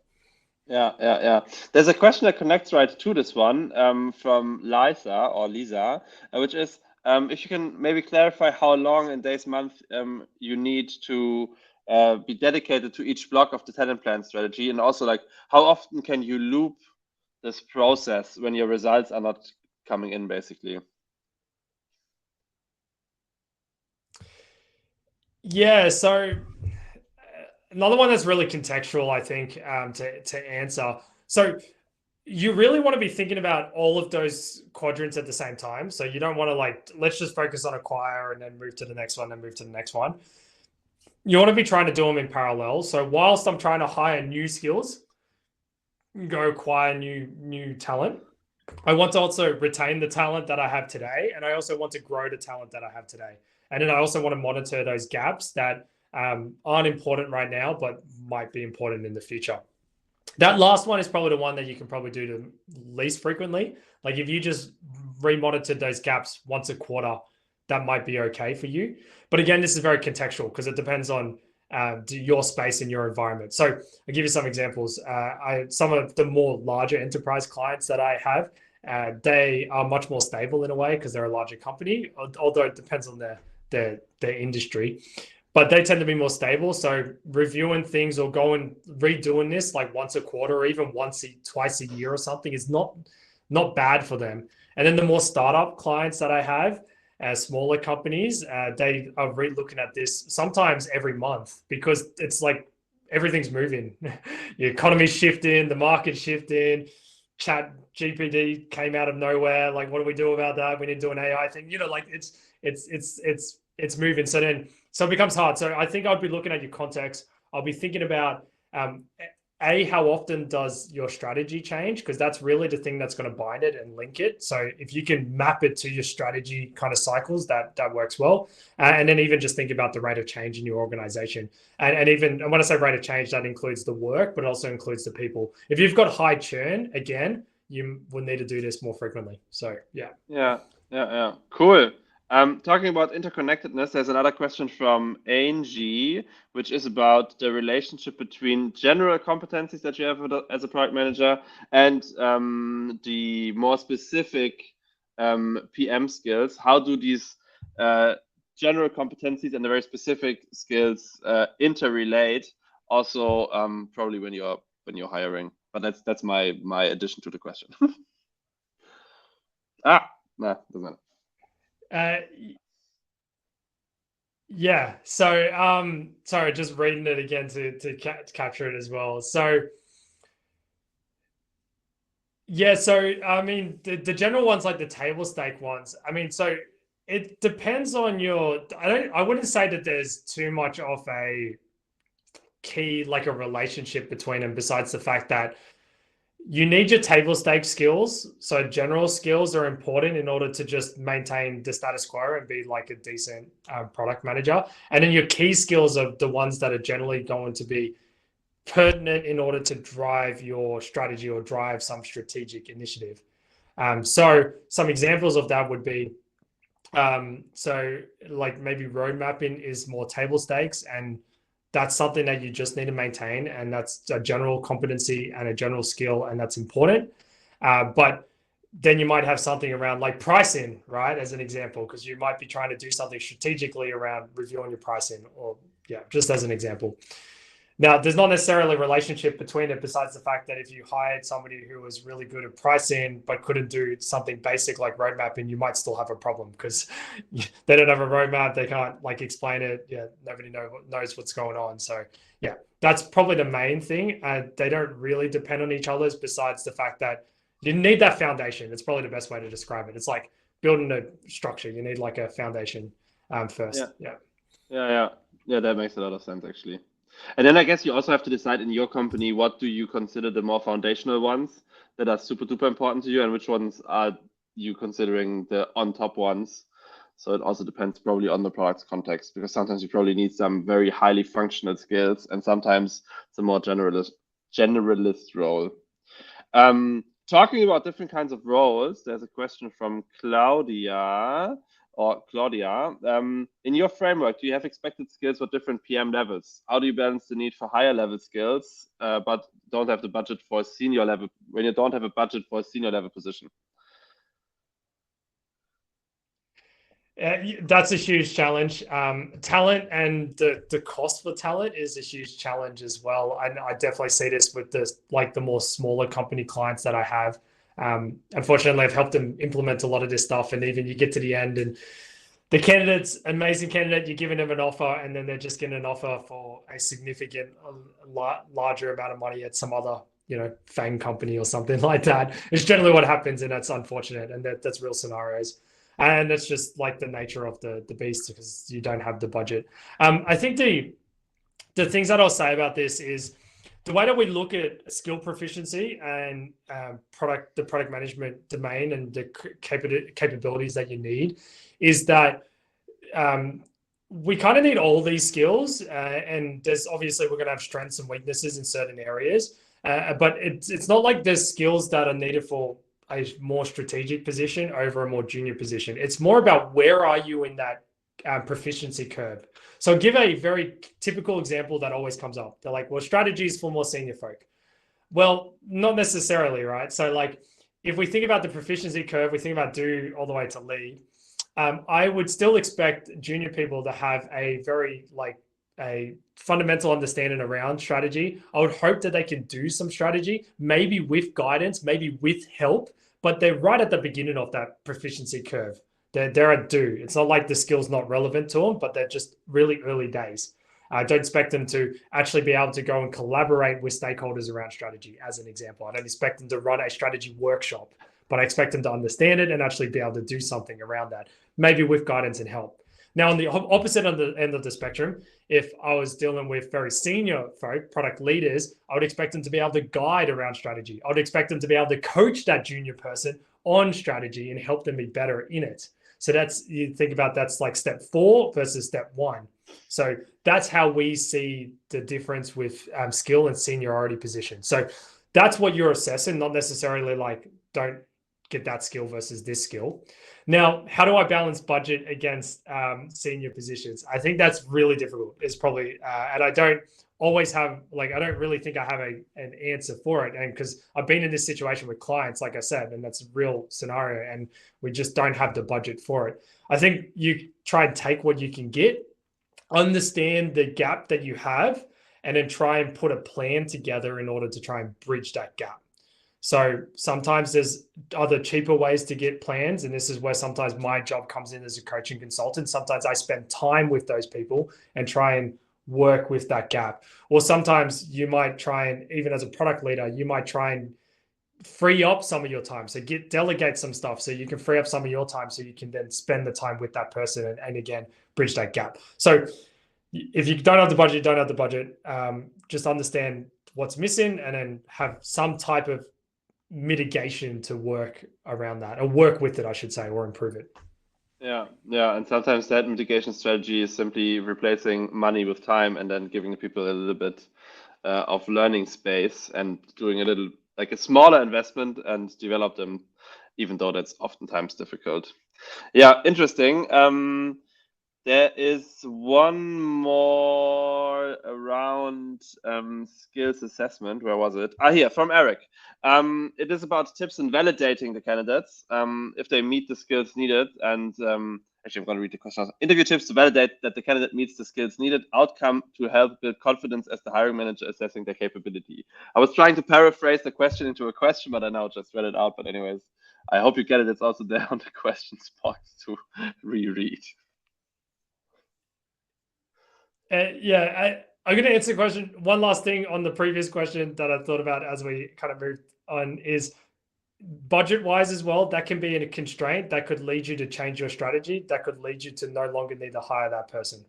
Yeah. There's a question that connects right to this one from Lisa, which is if you can maybe clarify how long in days, month you need to be dedicated to each block of the talent plan strategy, and also like how often can you loop this process when your results are not coming in, basically.
Yeah, so another one that's really contextual, I think, to answer. So you really want to be thinking about all of those quadrants at the same time. So you don't want to like, let's just focus on acquire and then move to the next one and move to the next one. You want to be trying to do them in parallel. So whilst I'm trying to hire new skills, go acquire new talent, I want to also retain the talent that I have today, and I also want to grow the talent that I have today. And then I also want to monitor those gaps that aren't important right now, but might be important in the future. That last one is probably the one that you can probably do the least frequently. Like if you just remonitored those gaps once a quarter, that might be okay for you. But again, this is very contextual because it depends on your space and your environment. So I'll give you some examples. Some of the more larger enterprise clients that I have, they are much more stable in a way because they're a larger company, although it depends on their industry. But they tend to be more stable. So reviewing things or going redoing this like once a quarter or even twice a year or something is not bad for them. And then the more startup clients that I have, smaller companies, they are looking at this sometimes every month because it's like everything's moving. The economy's shifting, the market's shifting. Chat GPT came out of nowhere. Like, what do we do about that? We need to do an AI thing. Like it's moving. So it becomes hard. So I think I'd be looking at your context. I'll be thinking about how often does your strategy change? Because that's really the thing that's going to bind it and link it. So if you can map it to your strategy kind of cycles, that works well. And then even just think about the rate of change in your organization. And when I say rate of change, that includes the work, but also includes the people. If you've got high churn, again, you will need to do this more frequently. So
Yeah. Cool. Talking about interconnectedness, there's another question from Angie, which is about the relationship between general competencies that you have as a product manager and the more specific PM skills. How do these general competencies and the very specific skills interrelate? Also, probably when you're hiring. But that's my addition to the question. Nah, doesn't matter.
Yeah. So, sorry, just reading it again to capture it as well. So, yeah. So, I mean, the general ones, like the table stake ones. I mean, so it depends on I wouldn't say that there's too much of a key, like a relationship between them, besides the fact that you need your table stake skills. So general skills are important in order to just maintain the status quo and be like a decent product manager. And then your key skills are the ones that are generally going to be pertinent in order to drive your strategy or drive some strategic initiative. So some examples of that would be, so like maybe road mapping is more table stakes, and that's something that you just need to maintain, and that's a general competency and a general skill, and that's important. But then you might have something around like pricing, right? As an example, because you might be trying to do something strategically around reviewing your pricing, or just as an example. Now, there's not necessarily a relationship between it, besides the fact that if you hired somebody who was really good at pricing but couldn't do something basic like road mapping, you might still have a problem because they don't have a roadmap. They can't like explain it. Yeah, nobody knows what's going on. So yeah, that's probably the main thing. They don't really depend on each other, besides the fact that you need that foundation. It's probably the best way to describe it. It's like building a structure. You need like a foundation first.
Yeah, that makes a lot of sense actually. And then I guess you also have to decide in your company, what do you consider the more foundational ones that are super duper important to you, and which ones are you considering the on top ones? So it also depends probably on the product's context, because sometimes you probably need some very highly functional skills and sometimes it's a more generalist role. Talking about different kinds of roles, there's a question from Claudia. In your framework, do you have expected skills for different PM levels? How do you balance the need for higher level skills, but don't have the budget for a senior level, when you don't have a budget for a senior level position?
That's a huge challenge. Talent and the cost for talent is a huge challenge as well. And I definitely see this with the more smaller company clients that I have. Unfortunately, I've helped them implement a lot of this stuff, and even you get to the end and the candidate's amazing candidate, you're giving them an offer, and then they're just getting an offer for a significant, larger amount of money at some other, FANG company or something like that. It's generally what happens, and that's unfortunate, and that's real scenarios. And it's just like the nature of the beast, because you don't have the budget. I think the things that I'll say about this is the way that we look at skill proficiency and the product management domain and the capabilities that you need is that we kind of need all these skills, and there's obviously we're going to have strengths and weaknesses in certain areas, but it's not like there's skills that are needed for a more strategic position over a more junior position. It's more about where are you in that proficiency curve. So I'll give a very typical example that always comes up. They're like, well, strategy is for more senior folk. Well, not necessarily, right? So like if we think about the proficiency curve, we think about do all the way to lead. I would still expect junior people to have a very a fundamental understanding around strategy. I would hope that they can do some strategy, maybe with guidance, maybe with help, but they're right at the beginning of that proficiency curve. They're a do. It's not like the skill's not relevant to them, but they're just really early days. I don't expect them to actually be able to go and collaborate with stakeholders around strategy, as an example. I don't expect them to run a strategy workshop, but I expect them to understand it and actually be able to do something around that, maybe with guidance and help. Now, on the opposite end of the spectrum, if I was dealing with very senior folk, product leaders, I would expect them to be able to guide around strategy. I would expect them to be able to coach that junior person on strategy and help them be better in it. So that's, you think about that's like step 4 versus step 1. So that's how we see the difference with skill and seniority position. So that's what you're assessing, not necessarily like don't get that skill versus this skill. Now, how do I balance budget against senior positions? I think that's really difficult. It's probably, and I don't always have, like, I don't really think I have an answer for it. And because I've been in this situation with clients, like I said, and that's a real scenario, and we just don't have the budget for it. I think you try and take what you can get, understand the gap that you have, and then try and put a plan together in order to try and bridge that gap. So sometimes there's other cheaper ways to get plans. And this is where sometimes my job comes in as a coaching consultant. Sometimes I spend time with those people and try and work with that gap. Or sometimes you might try and, even as a product leader, you might try and free up some of your time. So delegate some stuff so you can free up some of your time so you can then spend the time with that person and again, bridge that gap. So if you don't have the budget, you don't have the budget. Just understand what's missing and then have some type of mitigation to work around that, or work with it, I should say, or improve it.
Yeah, and sometimes that mitigation strategy is simply replacing money with time and then giving the people a little bit of learning space and doing a little, like a smaller investment and develop them, even though that's oftentimes difficult. Yeah, interesting. There is one more around skills assessment. Where was it? Here, from Eric. It is about tips in validating the candidates if they meet the skills needed. And actually, I'm going to read the question. Interview tips to validate that the candidate meets the skills needed. Outcome to help build confidence as the hiring manager assessing their capability. I was trying to paraphrase the question into a question, but I now just read it out. But anyways, I hope you get it. It's also there on the questions box to reread.
Yeah, I'm going to answer the question. One last thing on the previous question that I thought about as we kind of moved on is budget-wise as well. That can be a constraint that could lead you to change your strategy. That could lead you to no longer need to hire that person.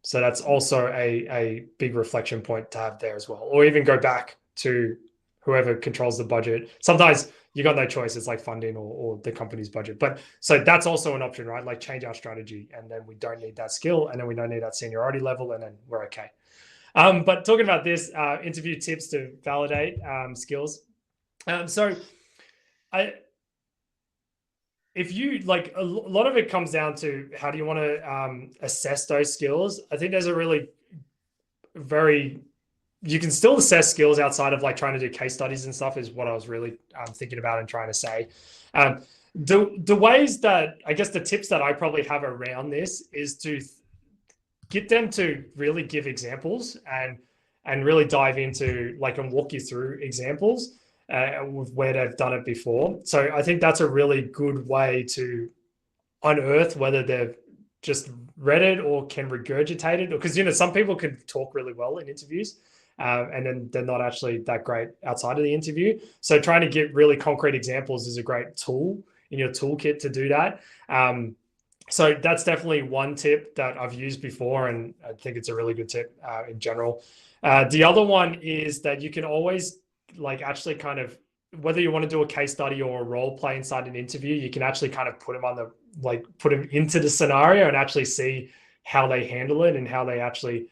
So that's also a big reflection point to have there as well. Or even go back to whoever controls the budget. Sometimes you got no choice. It's like funding or the company's budget. But so that's also an option, right? Like change our strategy and then we don't need that skill and then we don't need that seniority level and then we're okay. But talking about this, interview tips to validate skills. If you like, a lot of it comes down to how do you want to assess those skills. I think there's a really you can still assess skills outside of like trying to do case studies and stuff is what I was really thinking about and trying to say. The ways that, I guess the tips that I probably have around this is to get them to really give examples and really dive into like and walk you through examples with where they've done it before. So I think that's a really good way to unearth whether they've just read it or can regurgitate it. Because, you know, some people can talk really well in interviews and then they're not actually that great outside of the interview. So trying to get really concrete examples is a great tool in your toolkit to do that. So that's definitely one tip that I've used before, and I think it's a really good tip in general. The other one is that you can always like actually kind of, whether you want to do a case study or a role play inside an interview, you can actually kind of put them on the, like put them into the scenario and actually see how they handle it and how they actually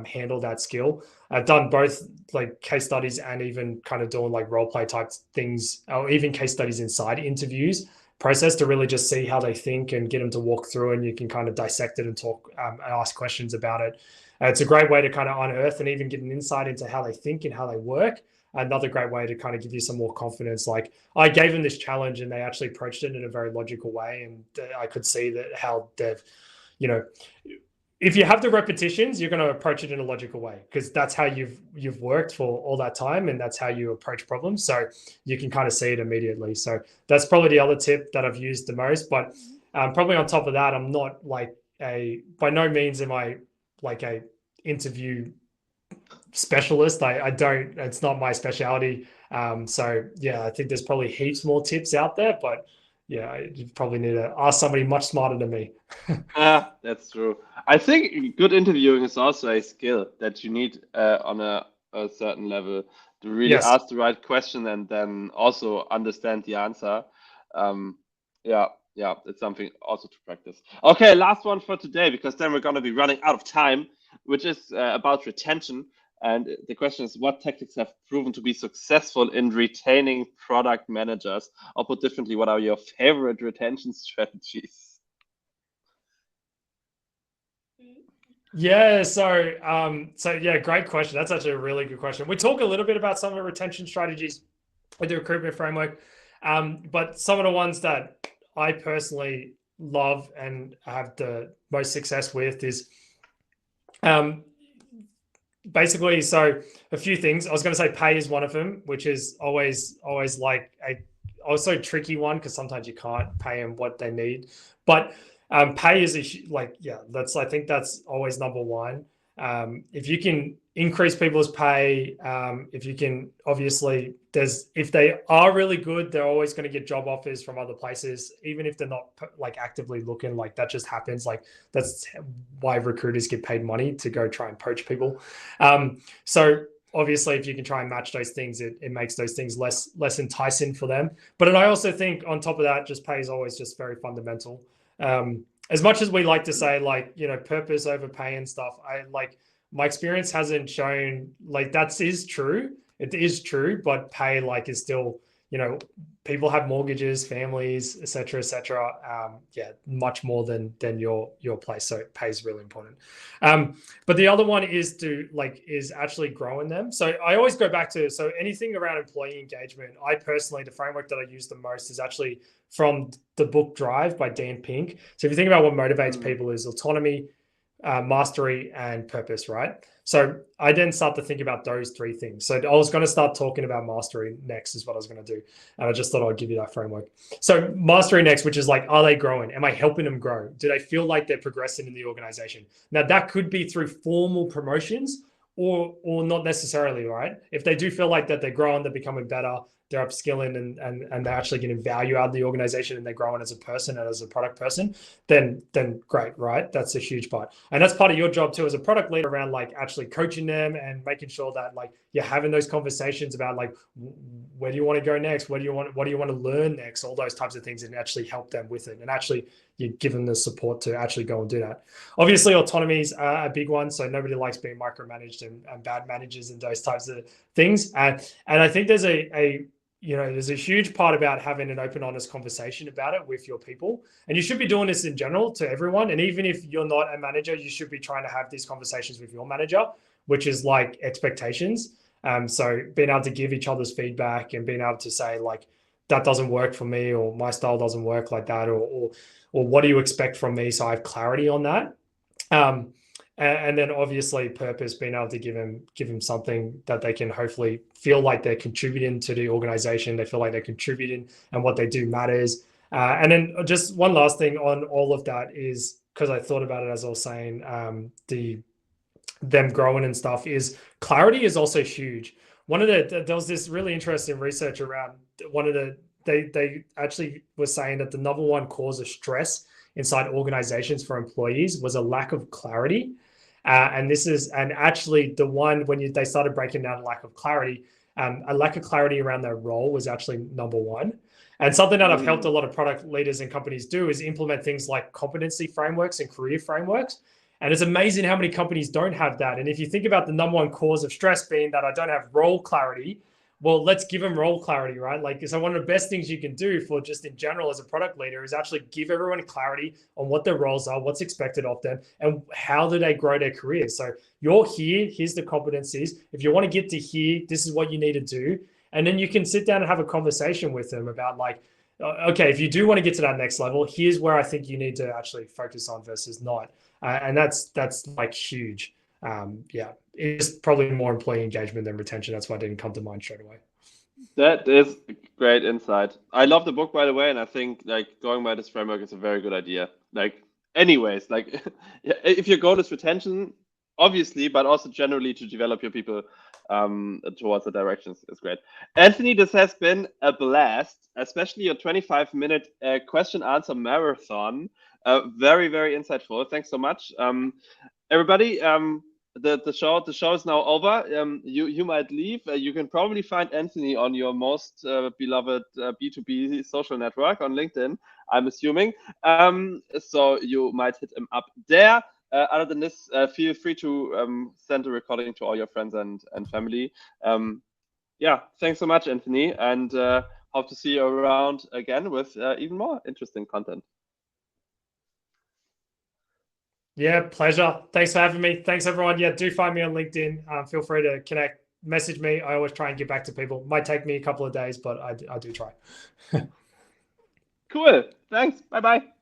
handle that skill. I've done both like case studies and even kind of doing like role play type things, or even case studies inside interviews process to really just see how they think and get them to walk through, and you can kind of dissect it and talk and ask questions about it. It's a great way to kind of unearth and even get an insight into how they think and how they work. Another great way to kind of give you some more confidence. Like I gave them this challenge and they actually approached it in a very logical way. And I could see that how they've, you know, if you have the repetitions, you're going to approach it in a logical way because that's how you've worked for all that time, and that's how you approach problems. So you can kind of see it immediately. So that's probably the other tip that I've used the most. But probably on top of that, I'm not like by no means am I like a interview specialist. I don't. It's not my specialty. So yeah, I think there's probably heaps more tips out there, but yeah, you probably need to ask somebody much smarter than me.
That's true. I think good interviewing is also a skill that you need on a certain level to really
Yes.
ask the right question and then also understand the answer. Yeah, yeah, it's something also to practice. Okay, last one for today, because then we're going to be running out of time, which is about retention. And the question is, what tactics have proven to be successful in retaining product managers? Or put differently, what are your favorite retention strategies?
Yeah, so yeah, great question. That's actually a really good question. We talk a little bit about some of the retention strategies with the recruitment framework, but some of the ones that I personally love and have the most success with is basically, so a few things. I was going to say pay is one of them, which is always like a also tricky one because sometimes you can't pay them what they need, but pay is like, yeah, that's, I think that's always number one. If you can increase people's pay, if you can, obviously if they are really good, they're always going to get job offers from other places, even if they're not like actively looking. Like that just happens. Like that's why recruiters get paid money to go try and poach people. So obviously if you can try and match those things, it makes those things less enticing for them. But I also think on top of that, just pay is always just very fundamental. As much as we like to say, like, purpose over pay and stuff, I like, my experience hasn't shown like that is true. It is true, but pay like is still, people have mortgages, families, etc., etc. Yeah, much more than your place. So pay is really important. But the other one is is actually growing them. So I always go back to, so anything around employee engagement. I personally, the framework that I use the most is actually from the book Drive by Dan Pink. So if you think about what motivates people is autonomy, mastery, and purpose, right? So I then start to think about those three things. So I was going to start talking about mastery next is what I was going to do. And I just thought I'd give you that framework. So mastery next, which is like, are they growing? Am I helping them grow? Do they feel like they're progressing in the organization? Now that could be through formal promotions or not necessarily, right? If they do feel like that they're growing, they're becoming better, they're upskilling and they're actually getting value out of the organization and they're growing as a person and as a product person, then great, right? That's a huge part. And that's part of your job too as a product leader around like actually coaching them and making sure that like you're having those conversations about like, where do you want to go next? What do you want to learn next? All those types of things, and actually help them with it. And actually you give them the support to actually go and do that. Obviously autonomies are a big one. So nobody likes being micromanaged and bad managers and those types of things. And I think there's there's a huge part about having an open, honest conversation about it with your people. And you should be doing this in general to everyone. And even if you're not a manager, you should be trying to have these conversations with your manager, which is like expectations. So being able to give each other's feedback and being able to say like, that doesn't work for me, or my style doesn't work like that, or what do you expect from me? So I have clarity on that. And then obviously purpose, being able to give them something that they can hopefully feel like they're contributing to the organization. They feel like they're contributing and what they do matters. And then just one last thing on all of that is, because I thought about it as I was saying, them growing and stuff, is clarity is also huge. There was this really interesting research around they actually were saying that the number one cause of stress inside organizations for employees was a lack of clarity. And actually the one when they started breaking down lack of clarity, a lack of clarity around their role was actually number one. And something that I've helped a lot of product leaders and companies do is implement things like competency frameworks and career frameworks. And it's amazing how many companies don't have that. And if you think about the number one cause of stress being that I don't have role clarity, well, let's give them role clarity, right? Like, so one of the best things you can do for just in general as a product leader is actually give everyone clarity on what their roles are, what's expected of them, and how do they grow their careers. So you're here, here's the competencies. If you want to get to here, this is what you need to do. And then you can sit down and have a conversation with them about like, okay, if you do want to get to that next level, here's where I think you need to actually focus on versus not. And that's like huge. Yeah, it's probably more employee engagement than retention. That's why it didn't come to mind straight away.
That is great insight. I love the book, by the way, and I think like going by this framework is a very good idea. Like, anyways, like if your goal is retention, obviously, but also generally to develop your people towards the directions is great. Anthony, this has been a blast, especially your 25-minute question answer marathon. Very, very insightful. Thanks so much. Everybody, the show is now over. You might leave. You can probably find Anthony on your most beloved B2B social network on LinkedIn, I'm assuming. So you might hit him up there. Other than this, feel free to send a recording to all your friends and family. Yeah, thanks so much, Anthony, and hope to see you around again with even more interesting content.
Yeah, pleasure. Thanks for having me. Thanks, everyone. Yeah, do find me on LinkedIn. Feel free to connect, message me. I always try and get back to people. Might take me a couple of days, but I do try.
Cool. Thanks. Bye-bye.